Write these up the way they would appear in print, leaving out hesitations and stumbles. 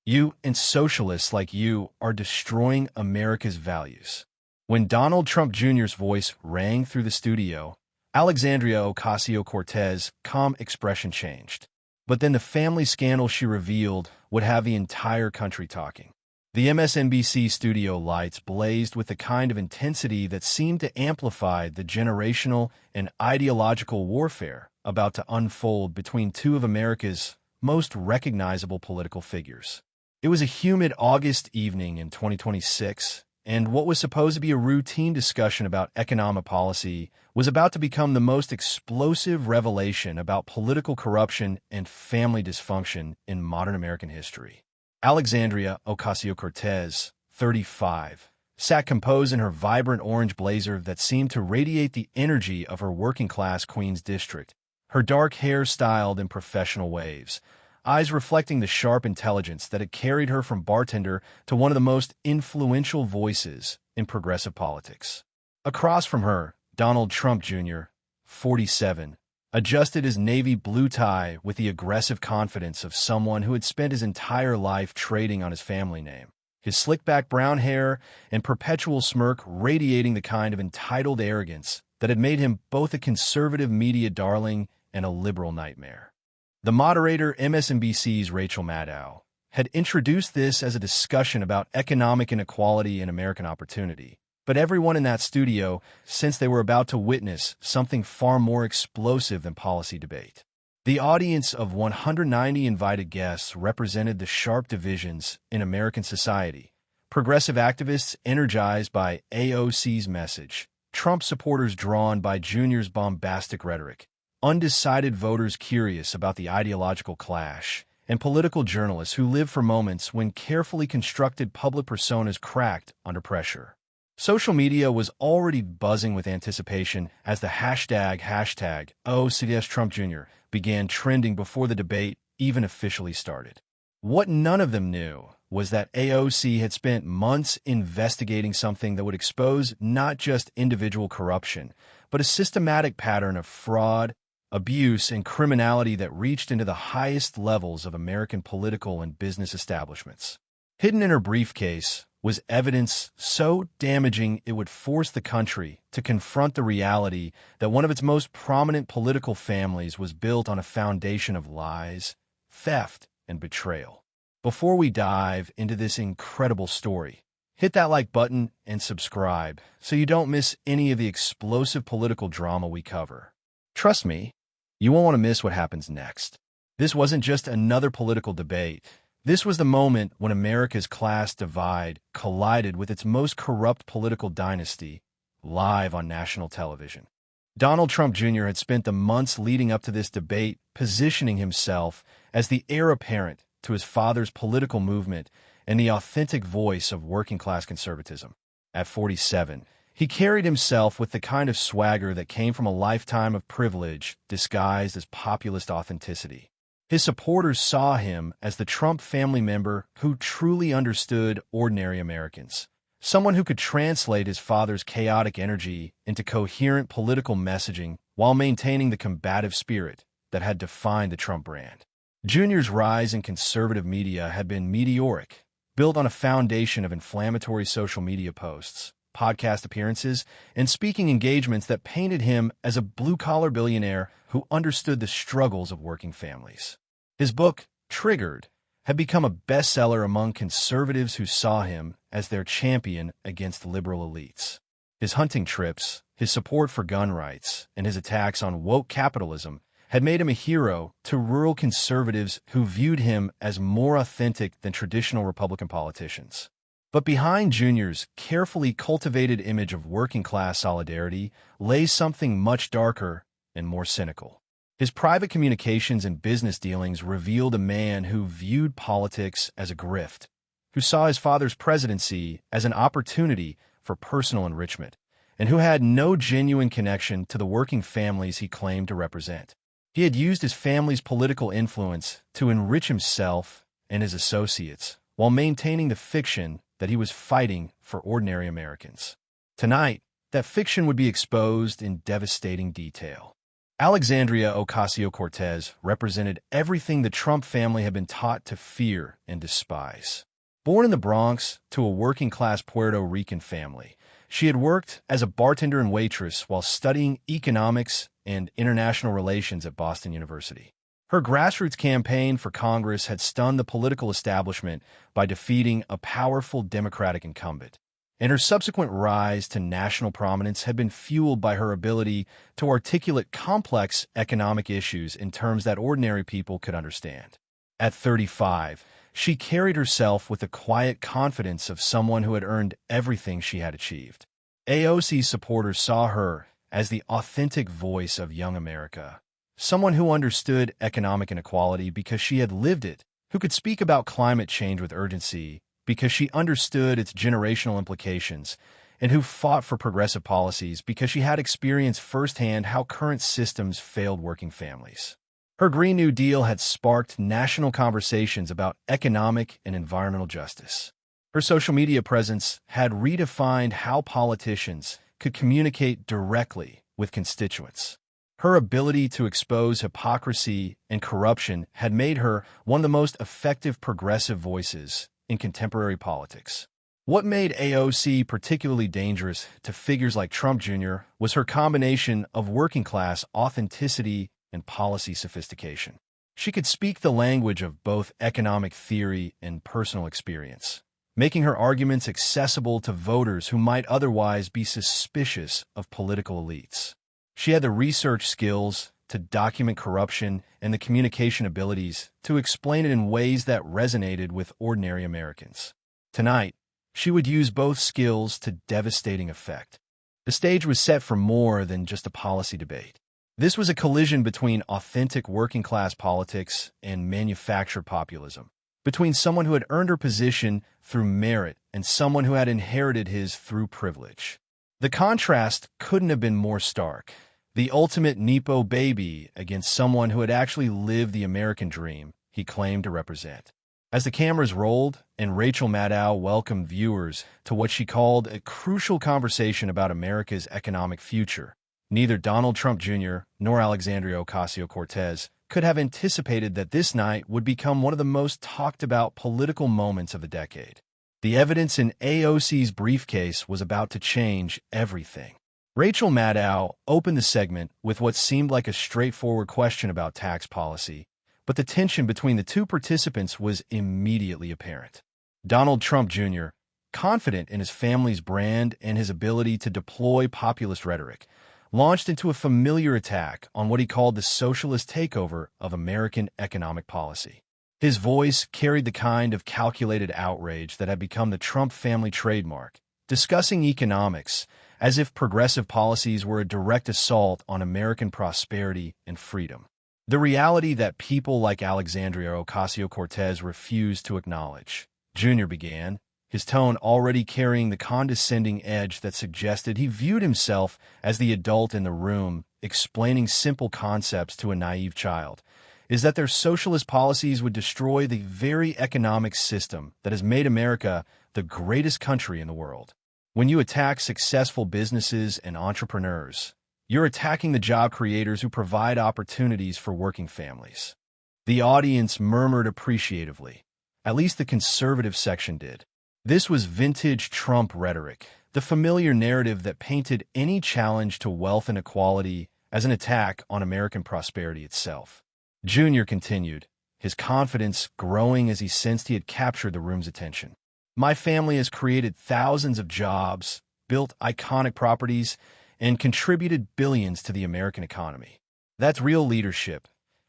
You and socialists like you are destroying America's values." When Donald Trump Jr.'s voice rang through the studio, Alexandria Ocasio-Cortez' calm expression changed. But then the family scandal she revealed would have the entire country talking. The MSNBC studio lights blazed with the kind of intensity that seemed to amplify the generational and ideological warfare about to unfold between two of America's most recognizable political figures. It was a humid August evening in 2026, and what was supposed to be a routine discussion about economic policy was about to become the most explosive revelation about political corruption and family dysfunction in modern American history. Alexandria Ocasio-Cortez, 35, sat composed in her vibrant orange blazer that seemed to radiate the energy of her working-class Queens district, her dark hair styled in professional waves, eyes reflecting the sharp intelligence that had carried her from bartender to one of the most influential voices in progressive politics. Across from her, Donald Trump Jr., 47, adjusted his navy blue tie with the aggressive confidence of someone who had spent his entire life trading on his family name, his slick-back brown hair and perpetual smirk radiating the kind of entitled arrogance that had made him both a conservative media darling and a liberal nightmare. The moderator, MSNBC's Rachel Maddow, had introduced this as a discussion about economic inequality and American opportunity. But everyone in that studio, since they were about to witness something far more explosive than policy debate. The audience of 190 invited guests represented the sharp divisions in American society. Progressive activists energized by AOC's message, Trump supporters drawn by Jr.'s bombastic rhetoric, undecided voters curious about the ideological clash, and political journalists who lived for moments when carefully constructed public personas cracked under pressure. Social media was already buzzing with anticipation as the hashtag AOC Trump Jr. began trending before the debate even officially started. What none of them knew was that AOC had spent months investigating something that would expose not just individual corruption, but a systematic pattern of fraud, abuse, and criminality that reached into the highest levels of American political and business establishments. Hidden in her briefcase was evidence so damaging it would force the country to confront the reality that one of its most prominent political families was built on a foundation of lies, theft, and betrayal. Before we dive into this incredible story, hit that like button and subscribe so you don't miss any of the explosive political drama we cover. Trust me, you won't want to miss what happens next. This wasn't just another political debate. This was the moment when America's class divide collided with its most corrupt political dynasty, live on national television. Donald Trump Jr. had spent the months leading up to this debate positioning himself as the heir apparent to his father's political movement and the authentic voice of working-class conservatism. At 47, he carried himself with the kind of swagger that came from a lifetime of privilege disguised as populist authenticity. His supporters saw him as the Trump family member who truly understood ordinary Americans, someone who could translate his father's chaotic energy into coherent political messaging while maintaining the combative spirit that had defined the Trump brand. Jr.'s rise in conservative media had been meteoric, built on a foundation of inflammatory social media posts, podcast appearances, and speaking engagements that painted him as a blue-collar billionaire who understood the struggles of working families. His book, Triggered, had become a bestseller among conservatives who saw him as their champion against liberal elites. His hunting trips, his support for gun rights, and his attacks on woke capitalism had made him a hero to rural conservatives who viewed him as more authentic than traditional Republican politicians. But behind Jr.'s carefully cultivated image of working-class solidarity lay something much darker and more cynical. His private communications and business dealings revealed a man who viewed politics as a grift, who saw his father's presidency as an opportunity for personal enrichment, and who had no genuine connection to the working families he claimed to represent. He had used his family's political influence to enrich himself and his associates while maintaining the fiction that he was fighting for ordinary Americans. Tonight, that fiction would be exposed in devastating detail. Alexandria Ocasio-Cortez represented everything the Trump family had been taught to fear and despise. Born in the Bronx to a working-class Puerto Rican family, she had worked as a bartender and waitress while studying economics and international relations at Boston University. Her grassroots campaign for Congress had stunned the political establishment by defeating a powerful Democratic incumbent, and her subsequent rise to national prominence had been fueled by her ability to articulate complex economic issues in terms that ordinary people could understand. At 35, she carried herself with the quiet confidence of someone who had earned everything she had achieved. AOC supporters saw her as the authentic voice of young America, someone who understood economic inequality because she had lived it, who could speak about climate change with urgency because she understood its generational implications, and who fought for progressive policies because she had experienced firsthand how current systems failed working families. Her Green New Deal had sparked national conversations about economic and environmental justice. Her social media presence had redefined how politicians could communicate directly with constituents. Her ability to expose hypocrisy and corruption had made her one of the most effective progressive voices in contemporary politics. What made AOC particularly dangerous to figures like Trump Jr. was her combination of working-class authenticity and policy sophistication. She could speak the language of both economic theory and personal experience, making her arguments accessible to voters who might otherwise be suspicious of political elites. She had the research skills to document corruption and the communication abilities to explain it in ways that resonated with ordinary Americans. Tonight, she would use both skills to devastating effect. The stage was set for more than just a policy debate. This was a collision between authentic working-class politics and manufactured populism, between someone who had earned her position through merit and someone who had inherited his through privilege. The contrast couldn't have been more stark. The ultimate Nepo baby against someone who had actually lived the American dream he claimed to represent. As the cameras rolled and Rachel Maddow welcomed viewers to what she called a crucial conversation about America's economic future, neither Donald Trump Jr. nor Alexandria Ocasio-Cortez could have anticipated that this night would become one of the most talked-about political moments of the decade. The evidence in AOC's briefcase was about to change everything. Rachel Maddow opened the segment with what seemed like a straightforward question about tax policy, but the tension between the two participants was immediately apparent. Donald Trump Jr., confident in his family's brand and his ability to deploy populist rhetoric, launched into a familiar attack on what he called the socialist takeover of American economic policy. His voice carried the kind of calculated outrage that had become the Trump family trademark, discussing economics as if progressive policies were a direct assault on American prosperity and freedom. The reality that people like Alexandria Ocasio-Cortez refused to acknowledge. Jr. began, his tone already carrying the condescending edge that suggested he viewed himself as the adult in the room, explaining simple concepts to a naive child, is that their socialist policies would destroy the very economic system that has made America the greatest country in the world. When you attack successful businesses and entrepreneurs, you're attacking the job creators who provide opportunities for working families. The audience murmured appreciatively. At least the conservative section did. This was vintage Trump rhetoric, the familiar narrative that painted any challenge to wealth inequality as an attack on American prosperity itself. Jr. continued, his confidence growing as he sensed he had captured the room's attention. My family has created thousands of jobs, built iconic properties, and contributed billions to the American economy. That's real leadership,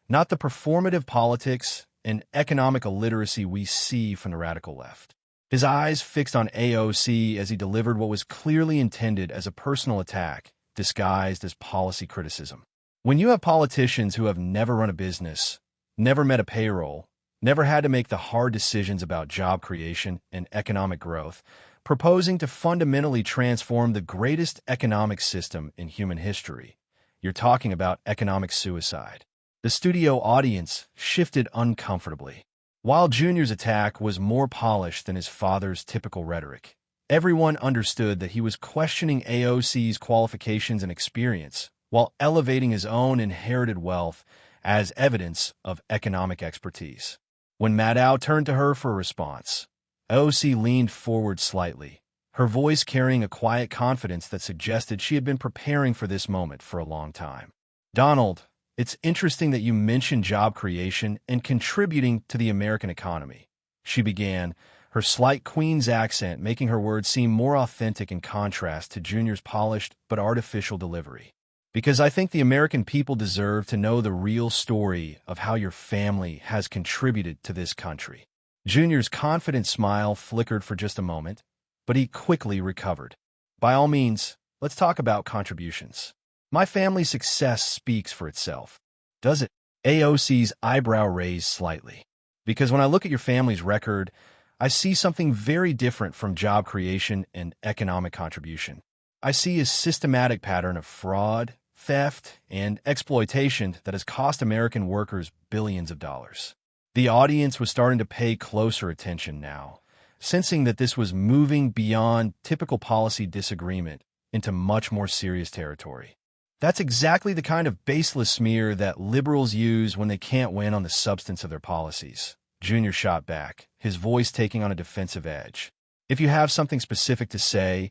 not the performative politics and economic illiteracy we see from the radical left. His eyes fixed on AOC as he delivered what was clearly intended as a personal attack, disguised as policy criticism. When you have politicians who have never run a business, never met a payroll, never had to make the hard decisions about job creation and economic growth, proposing to fundamentally transform the greatest economic system in human history, you're talking about economic suicide. The studio audience shifted uncomfortably. While Jr.'s attack was more polished than his father's typical rhetoric, everyone understood that he was questioning AOC's qualifications and experience, while elevating his own inherited wealth as evidence of economic expertise. When Maddow turned to her for a response, AOC leaned forward slightly, her voice carrying a quiet confidence that suggested she had been preparing for this moment for a long time. "Donald, it's interesting that you mentioned job creation and contributing to the American economy," she began, her slight Queen's accent making her words seem more authentic in contrast to Junior's polished but artificial delivery. "Because I think the American people deserve to know the real story of how your family has contributed to this country." Junior's confident smile flickered for just a moment, but he quickly recovered. "By all means, let's talk about contributions. My family's success speaks for itself." "Does it?" AOC's eyebrow raised slightly. "Because when I look at your family's record, I see something very different from job creation and economic contribution. I see a systematic pattern of fraud, theft, and exploitation that has cost American workers billions of dollars." The audience was starting to pay closer attention now, sensing that this was moving beyond typical policy disagreement into much more serious territory. "That's exactly the kind of baseless smear that liberals use when they can't win on the substance of their policies," Junior shot back, his voice taking on a defensive edge. "If you have something specific to say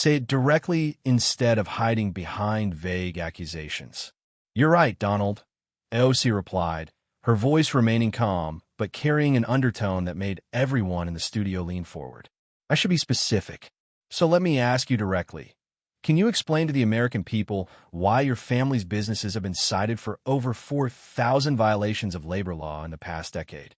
it directly instead of hiding behind vague accusations." "You're right, Donald," AOC replied, her voice remaining calm, but carrying an undertone that made everyone in the studio lean forward. "I should be specific. So let me ask you directly. Can you explain to the American people why your family's businesses have been cited for over 4,000 violations of labor law in the past decade?"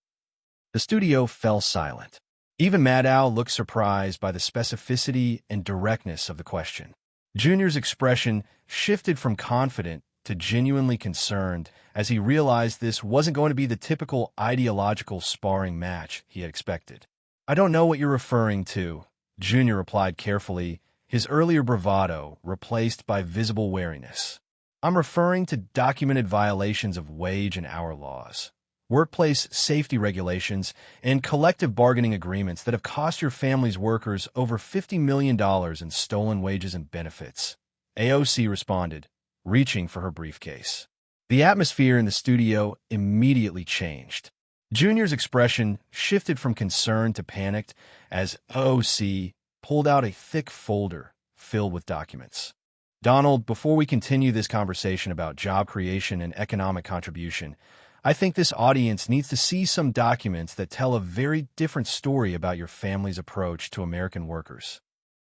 The studio fell silent. Even Maddow looked surprised by the specificity and directness of the question. Junior's expression shifted from confident to genuinely concerned as he realized this wasn't going to be the typical ideological sparring match he had expected. "I don't know what you're referring to," Junior replied carefully, his earlier bravado replaced by visible wariness. "I'm referring to documented violations of wage and hour laws, workplace safety regulations, and collective bargaining agreements that have cost your family's workers over $50 million in stolen wages and benefits," AOC responded, reaching for her briefcase. The atmosphere in the studio immediately changed. Junior's expression shifted from concern to panicked as AOC pulled out a thick folder filled with documents. "Donald, before we continue this conversation about job creation and economic contribution, I think this audience needs to see some documents that tell a very different story about your family's approach to American workers."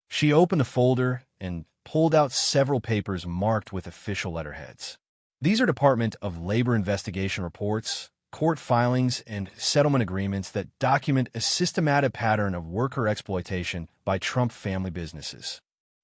She opened the folder and pulled out several papers marked with official letterheads. These are Department of Labor investigation reports, court filings, and settlement agreements that document a systematic pattern of worker exploitation by Trump family businesses.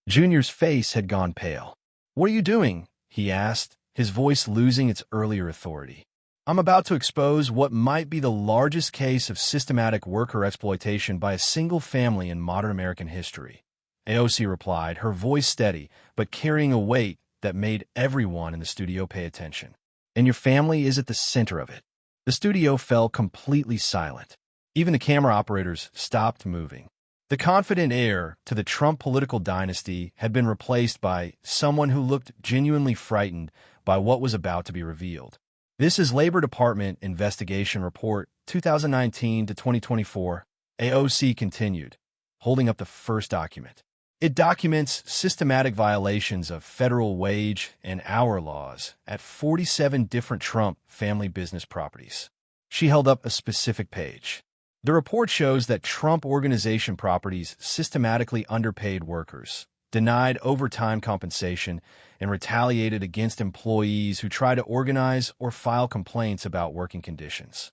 Junior's face had gone pale. "What are you doing?" he asked, his voice losing its earlier authority. "I'm about to expose what might be the largest case of systematic worker exploitation by a single family in modern American history," AOC replied, her voice steady, but carrying a weight that made everyone in the studio pay attention. "And your family is at the center of it." The studio fell completely silent. Even the camera operators stopped moving. The confident heir to the Trump political dynasty had been replaced by someone who looked genuinely frightened by what was about to be revealed. "This is Labor Department Investigation Report 2019 to 2024, AOC continued, holding up the first document. It documents systematic violations of federal wage and hour laws at 47 different Trump family business properties. She held up a specific page. The report shows that Trump Organization properties systematically underpaid workers, denied overtime compensation, and retaliated against employees who try to organize or file complaints about working conditions.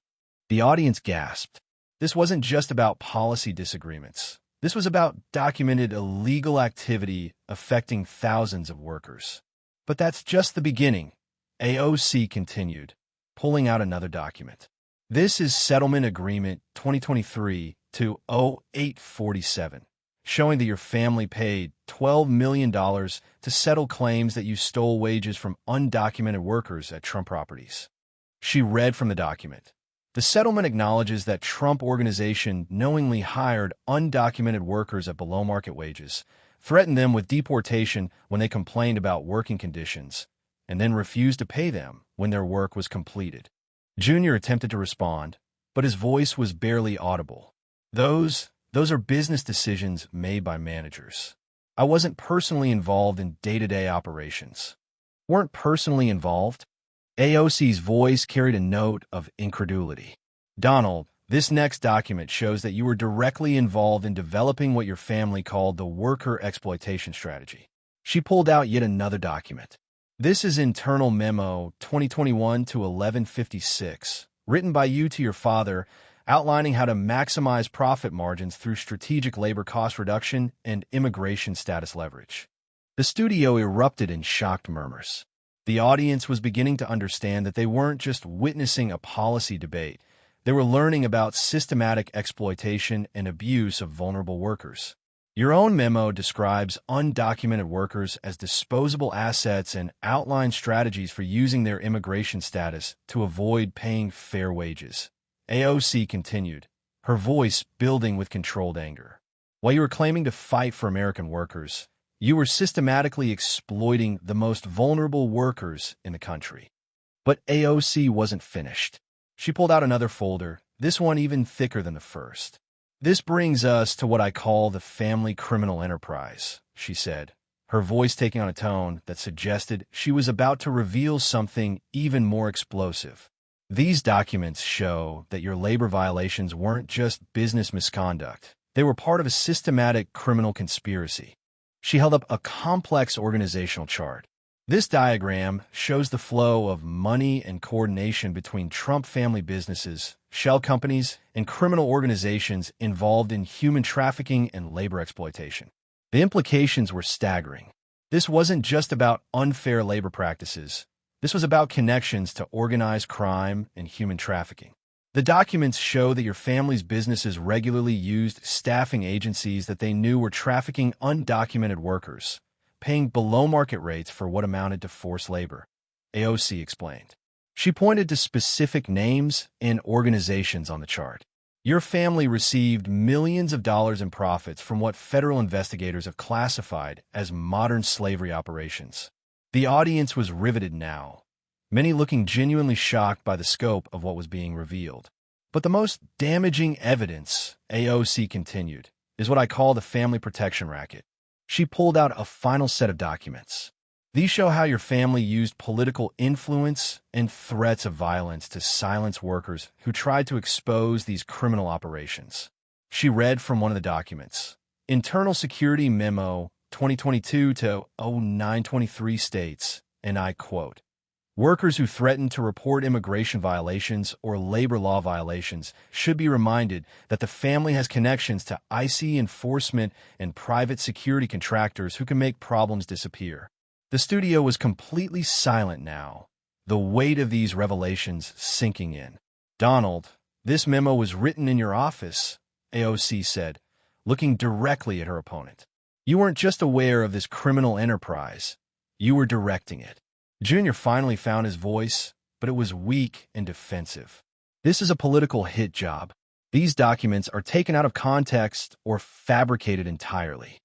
The audience gasped. This wasn't just about policy disagreements. This was about documented illegal activity affecting thousands of workers. But that's just the beginning, AOC continued, pulling out another document. This is Settlement Agreement 2023 to 0847, showing that your family paid $12 million to settle claims that you stole wages from undocumented workers at Trump properties. She read from the document. The settlement acknowledges that Trump Organization knowingly hired undocumented workers at below-market wages, threatened them with deportation when they complained about working conditions, and then refused to pay them when their work was completed. Junior attempted to respond, but his voice was barely audible. Those are business decisions made by managers. I wasn't personally involved in day-to-day operations. Weren't personally involved? AOC's voice carried a note of incredulity. Donald, this next document shows that you were directly involved in developing what your family called the worker exploitation strategy. She pulled out yet another document. This is Internal Memo 2021-1156, written by you to your father, outlining how to maximize profit margins through strategic labor cost reduction and immigration status leverage. The studio erupted in shocked murmurs. The audience was beginning to understand that they weren't just witnessing a policy debate. They were learning about systematic exploitation and abuse of vulnerable workers. Your own memo describes undocumented workers as disposable assets and outlines strategies for using their immigration status to avoid paying fair wages. AOC continued, her voice building with controlled anger. While you were claiming to fight for American workers, you were systematically exploiting the most vulnerable workers in the country. But AOC wasn't finished. She pulled out another folder, this one even thicker than the first. This brings us to what I call the family criminal enterprise, she said, her voice taking on a tone that suggested she was about to reveal something even more explosive. These documents show that your labor violations weren't just business misconduct. They were part of a systematic criminal conspiracy. She held up a complex organizational chart. This diagram shows the flow of money and coordination between Trump family businesses, shell companies, and criminal organizations involved in human trafficking and labor exploitation. The implications were staggering. This wasn't just about unfair labor practices. This was about connections to organized crime and human trafficking. The documents show that your family's businesses regularly used staffing agencies that they knew were trafficking undocumented workers, paying below-market rates for what amounted to forced labor, AOC explained. She pointed to specific names and organizations on the chart. Your family received millions of dollars in profits from what federal investigators have classified as modern slavery operations. The audience was riveted now, many looking genuinely shocked by the scope of what was being revealed. But the most damaging evidence, AOC continued, is what I call the family protection racket. She pulled out a final set of documents. These show how your family used political influence and threats of violence to silence workers who tried to expose these criminal operations. She read from one of the documents. Internal Security Memo 2022-0923 states, and I quote, "Workers who threaten to report immigration violations or labor law violations should be reminded that the family has connections to IC enforcement and private security contractors who can make problems disappear." The studio was completely silent now, the weight of these revelations sinking in. "Donald, this memo was written in your office," AOC said, looking directly at her opponent. "You weren't just aware of this criminal enterprise, you were directing it." Junior finally found his voice, but it was weak and defensive. "This is a political hit job. These documents are taken out of context or fabricated entirely."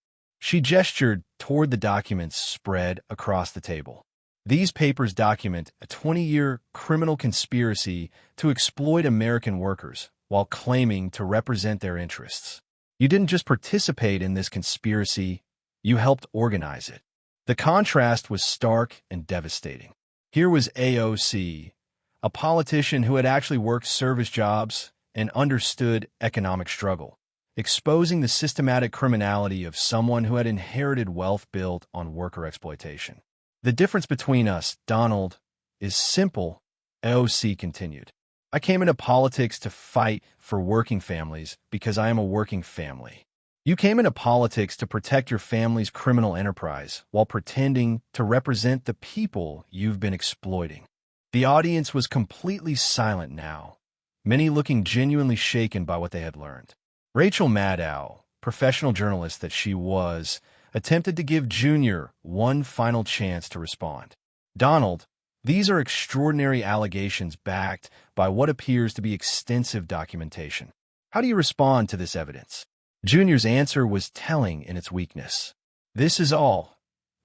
She gestured toward the documents spread across the table. "These papers document a 20-year criminal conspiracy to exploit American workers while claiming to represent their interests. You didn't just participate in this conspiracy, you helped organize it." The contrast was stark and devastating. Here was AOC, a politician who had actually worked service jobs and understood economic struggle, exposing the systematic criminality of someone who had inherited wealth built on worker exploitation. "The difference between us, Donald, is simple," AOC continued. "I came into politics to fight for working families because I am a working family. You came into politics to protect your family's criminal enterprise while pretending to represent the people you've been exploiting." The audience was completely silent now, many looking genuinely shaken by what they had learned. Rachel Maddow, professional journalist that she was, attempted to give Junior one final chance to respond. "Donald, these are extraordinary allegations backed by what appears to be extensive documentation. How do you respond to this evidence?" Junior's answer was telling in its weakness. "This is all.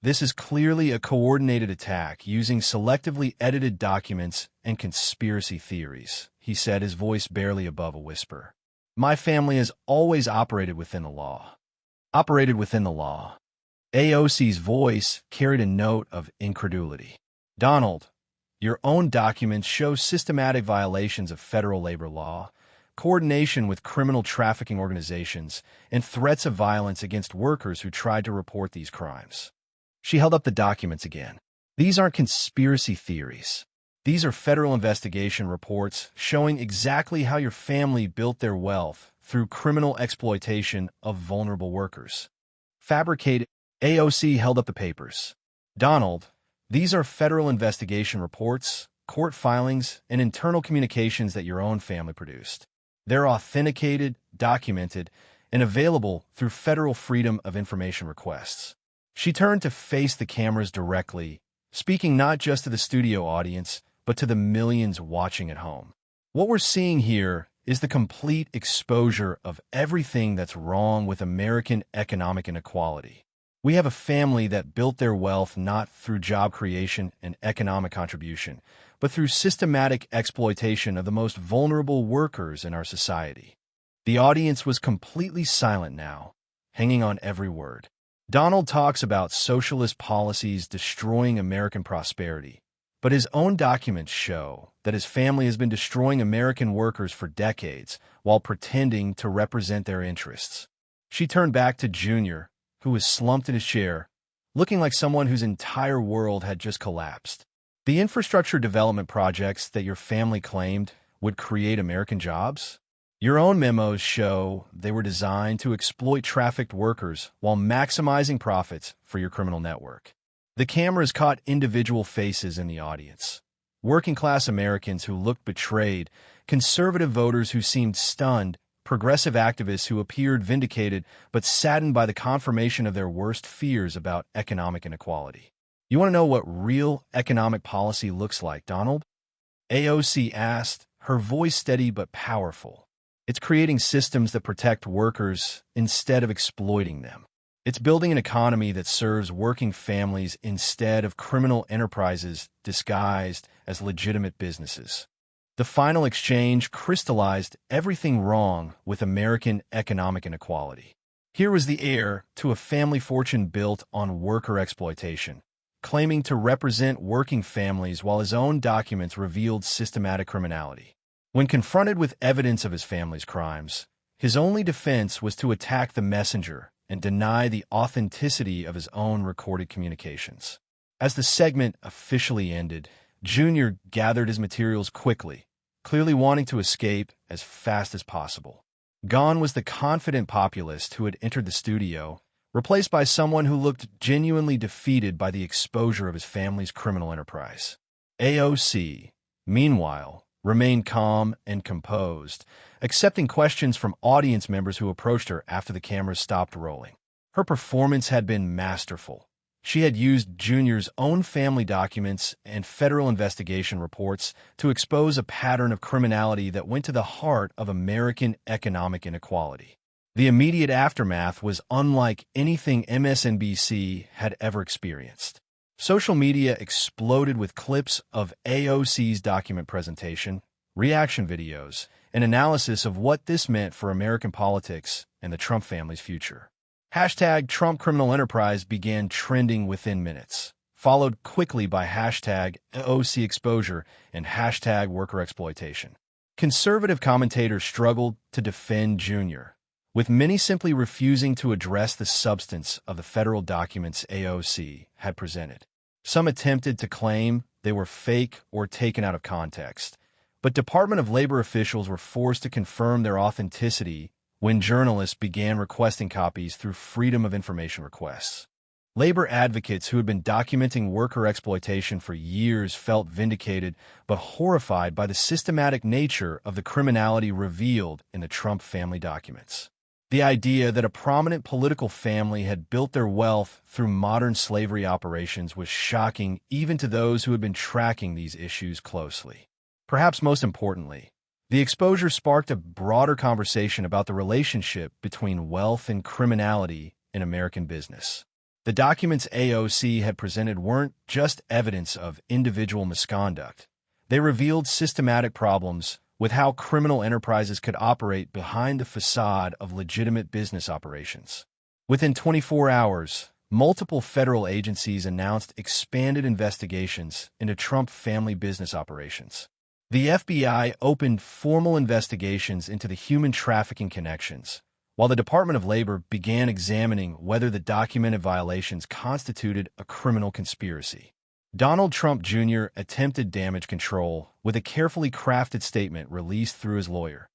This is clearly a coordinated attack using selectively edited documents and conspiracy theories, he said, his voice barely above a whisper. My family has always operated within the law. Operated within the law. AOC's voice carried a note of incredulity. Donald, your own documents show systematic violations of federal labor law, coordination with criminal trafficking organizations, and threats of violence against workers who tried to report these crimes. She held up the documents again. These aren't conspiracy theories. These are federal investigation reports showing exactly how your family built their wealth through criminal exploitation of vulnerable workers. Fabricated. AOC held up the papers. Donald, these are federal investigation reports, court filings, and internal communications that your own family produced. They're authenticated, documented, and available through federal Freedom of Information requests. She turned to face the cameras directly, speaking not just to the studio audience, but to the millions watching at home. What we're seeing here is the complete exposure of everything that's wrong with American economic inequality. We have a family that built their wealth not through job creation and economic contribution, but through systematic exploitation of the most vulnerable workers in our society. The audience was completely silent now, hanging on every word. Donald talks about socialist policies destroying American prosperity, but his own documents show that his family has been destroying American workers for decades while pretending to represent their interests. She turned back to Junior, who was slumped in his chair, looking like someone whose entire world had just collapsed. The infrastructure development projects that your family claimed would create American jobs? Your own memos show they were designed to exploit trafficked workers while maximizing profits for your criminal network. The cameras caught individual faces in the audience. Working-class Americans who looked betrayed, conservative voters who seemed stunned, progressive activists who appeared vindicated but saddened by the confirmation of their worst fears about economic inequality. You want to know what real economic policy looks like, Donald? AOC asked, her voice steady but powerful. It's creating systems that protect workers instead of exploiting them. It's building an economy that serves working families instead of criminal enterprises disguised as legitimate businesses. The final exchange crystallized everything wrong with American economic inequality. Here was the heir to a family fortune built on worker exploitation, claiming to represent working families while his own documents revealed systematic criminality. When confronted with evidence of his family's crimes, his only defense was to attack the messenger and deny the authenticity of his own recorded communications. As the segment officially ended, Junior gathered his materials quickly, clearly wanting to escape as fast as possible. Gone was the confident populist who had entered the studio, replaced by someone who looked genuinely defeated by the exposure of his family's criminal enterprise. AOC, meanwhile, remained calm and composed, accepting questions from audience members who approached her after the cameras stopped rolling. Her performance had been masterful. She had used Junior's own family documents and federal investigation reports to expose a pattern of criminality that went to the heart of American economic inequality. The immediate aftermath was unlike anything MSNBC had ever experienced. Social media exploded with clips of AOC's document presentation, reaction videos, and analysis of what this meant for American politics and the Trump family's future. Hashtag Trump Criminal Enterprise began trending within minutes, followed quickly by hashtag AOC Exposure and hashtag Worker Exploitation. Conservative commentators struggled to defend Junior, with many simply refusing to address the substance of the federal documents AOC had presented. Some attempted to claim they were fake or taken out of context, but Department of Labor officials were forced to confirm their authenticity when journalists began requesting copies through Freedom of Information requests. Labor advocates who had been documenting worker exploitation for years felt vindicated but horrified by the systematic nature of the criminality revealed in the Trump family documents. The idea that a prominent political family had built their wealth through modern slavery operations was shocking even to those who had been tracking these issues closely. Perhaps most importantly, the exposure sparked a broader conversation about the relationship between wealth and criminality in American business. The documents AOC had presented weren't just evidence of individual misconduct. They revealed systematic problems with how criminal enterprises could operate behind the facade of legitimate business operations. Within 24 hours, multiple federal agencies announced expanded investigations into Trump family business operations. The FBI opened formal investigations into the human trafficking connections, while the Department of Labor began examining whether the documented violations constituted a criminal conspiracy. Donald Trump Jr. attempted damage control with a carefully crafted statement released through his lawyer.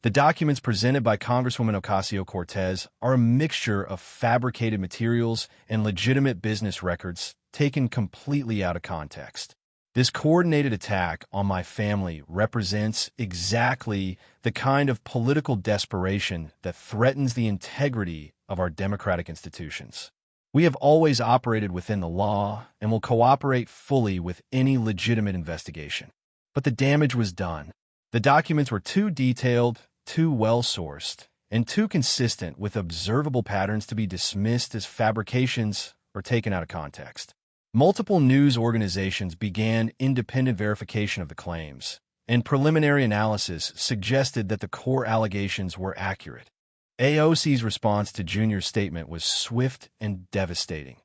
The documents presented by Congresswoman Ocasio-Cortez are a mixture of fabricated materials and legitimate business records taken completely out of context. This coordinated attack on my family represents exactly the kind of political desperation that threatens the integrity of our democratic institutions. We have always operated within the law and will cooperate fully with any legitimate investigation. But the damage was done. The documents were too detailed, too well-sourced, and too consistent with observable patterns to be dismissed as fabrications or taken out of context. Multiple news organizations began independent verification of the claims, and preliminary analysis suggested that the core allegations were accurate. AOC's response to Jr.'s statement was swift and devastating.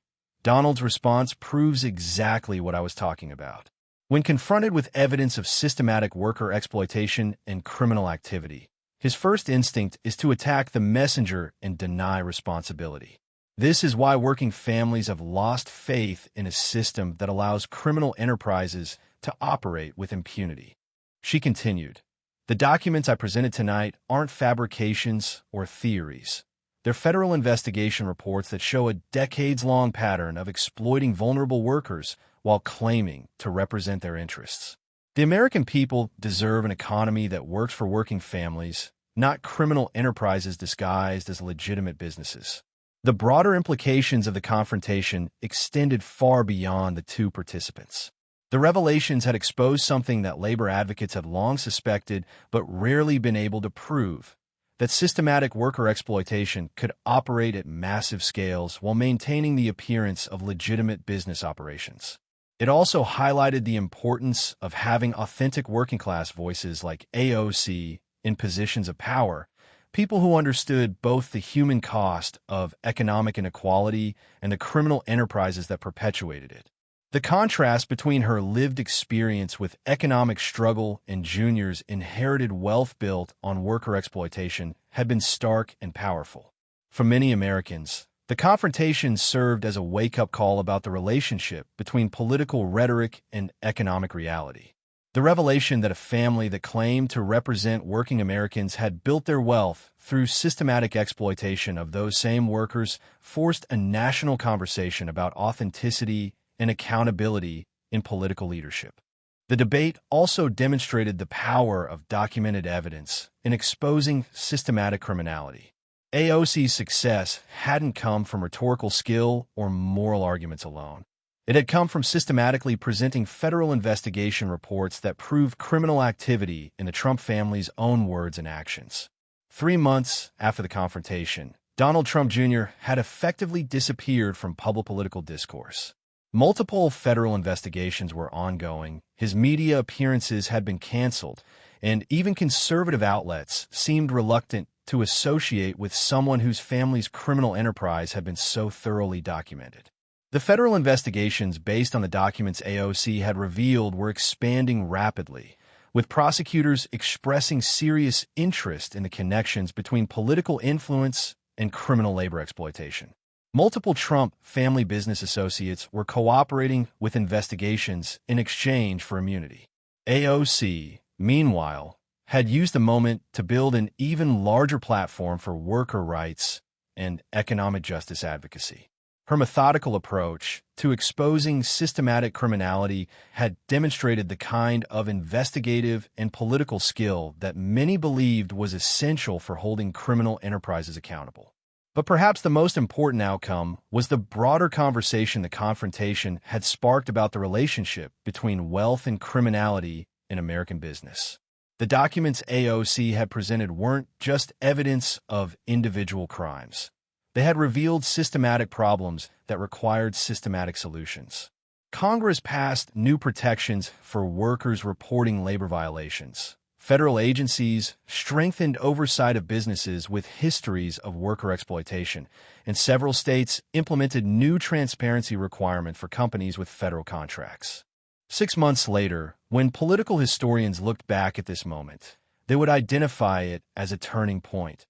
Donald's response proves exactly what I was talking about. When confronted with evidence of systematic worker exploitation and criminal activity, his first instinct is to attack the messenger and deny responsibility. This is why working families have lost faith in a system that allows criminal enterprises to operate with impunity. She continued, "The documents I presented tonight aren't fabrications or theories. They're federal investigation reports that show a decades-long pattern of exploiting vulnerable workers while claiming to represent their interests. The American people deserve an economy that works for working families, not criminal enterprises disguised as legitimate businesses." The broader implications of the confrontation extended far beyond the two participants. The revelations had exposed something that labor advocates had long suspected but rarely been able to prove: that systematic worker exploitation could operate at massive scales while maintaining the appearance of legitimate business operations. It also highlighted the importance of having authentic working-class voices like AOC in positions of power, people who understood both the human cost of economic inequality and the criminal enterprises that perpetuated it. The contrast between her lived experience with economic struggle and Jr.'s inherited wealth built on worker exploitation had been stark and powerful. For many Americans, the confrontation served as a wake-up call about the relationship between political rhetoric and economic reality. The revelation that a family that claimed to represent working Americans had built their wealth through systematic exploitation of those same workers forced a national conversation about authenticity and accountability in political leadership. The debate also demonstrated the power of documented evidence in exposing systematic criminality. AOC's success hadn't come from rhetorical skill or moral arguments alone. It had come from systematically presenting federal investigation reports that proved criminal activity in the Trump family's own words and actions. 3 months after the confrontation, Donald Trump Jr. had effectively disappeared from public political discourse. Multiple federal investigations were ongoing, his media appearances had been canceled, and even conservative outlets seemed reluctant to associate with someone whose family's criminal enterprise had been so thoroughly documented. The federal investigations based on the documents AOC had revealed were expanding rapidly, with prosecutors expressing serious interest in the connections between political influence and criminal labor exploitation. Multiple Trump family business associates were cooperating with investigations in exchange for immunity. AOC, meanwhile, had used the moment to build an even larger platform for worker rights and economic justice advocacy. Her methodical approach to exposing systematic criminality had demonstrated the kind of investigative and political skill that many believed was essential for holding criminal enterprises accountable. But perhaps the most important outcome was the broader conversation the confrontation had sparked about the relationship between wealth and criminality in American business. The documents AOC had presented weren't just evidence of individual crimes. They had revealed systematic problems that required systematic solutions. Congress passed new protections for workers reporting labor violations. Federal agencies strengthened oversight of businesses with histories of worker exploitation, and several states implemented new transparency requirements for companies with federal contracts. 6 months later, when political historians looked back at this moment, they would identify it as a turning point.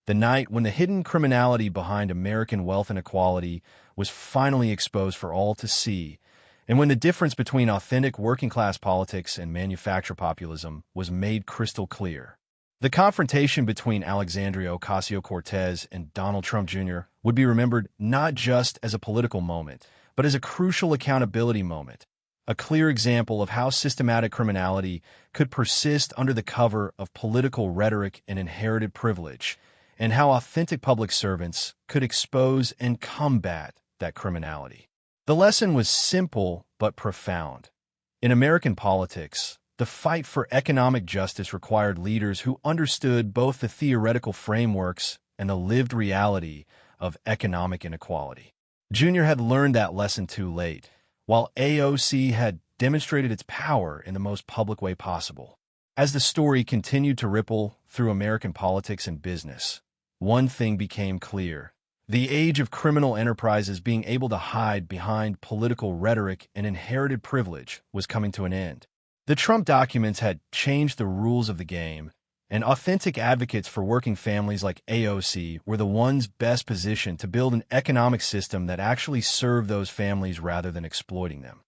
The night when the hidden criminality behind American wealth inequality was finally exposed for all to see, and when the difference between authentic working-class politics and manufacturer populism was made crystal clear. The confrontation between Alexandria Ocasio-Cortez and Donald Trump Jr. would be remembered not just as a political moment, but as a crucial accountability moment, a clear example of how systematic criminality could persist under the cover of political rhetoric and inherited privilege, and how authentic public servants could expose and combat that criminality. The lesson was simple but profound. In American politics, the fight for economic justice required leaders who understood both the theoretical frameworks and the lived reality of economic inequality. Jr. had learned that lesson too late, while AOC had demonstrated its power in the most public way possible. As the story continued to ripple through American politics and business, one thing became clear. The age of criminal enterprises being able to hide behind political rhetoric and inherited privilege was coming to an end. The Trump documents had changed the rules of the game, and authentic advocates for working families like AOC were the ones best positioned to build an economic system that actually served those families rather than exploiting them.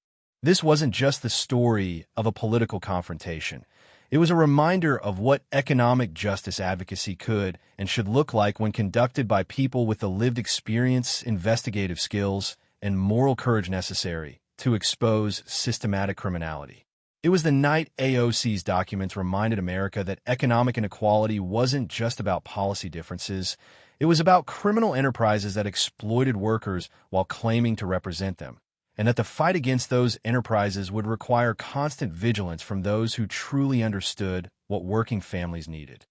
This wasn't just the story of a political confrontation. It was a reminder of what economic justice advocacy could and should look like when conducted by people with the lived experience, investigative skills, and moral courage necessary to expose systematic criminality. It was the night AOC's documents reminded America that economic inequality wasn't just about policy differences. It was about criminal enterprises that exploited workers while claiming to represent them, and that the fight against those enterprises would require constant vigilance from those who truly understood what working families needed.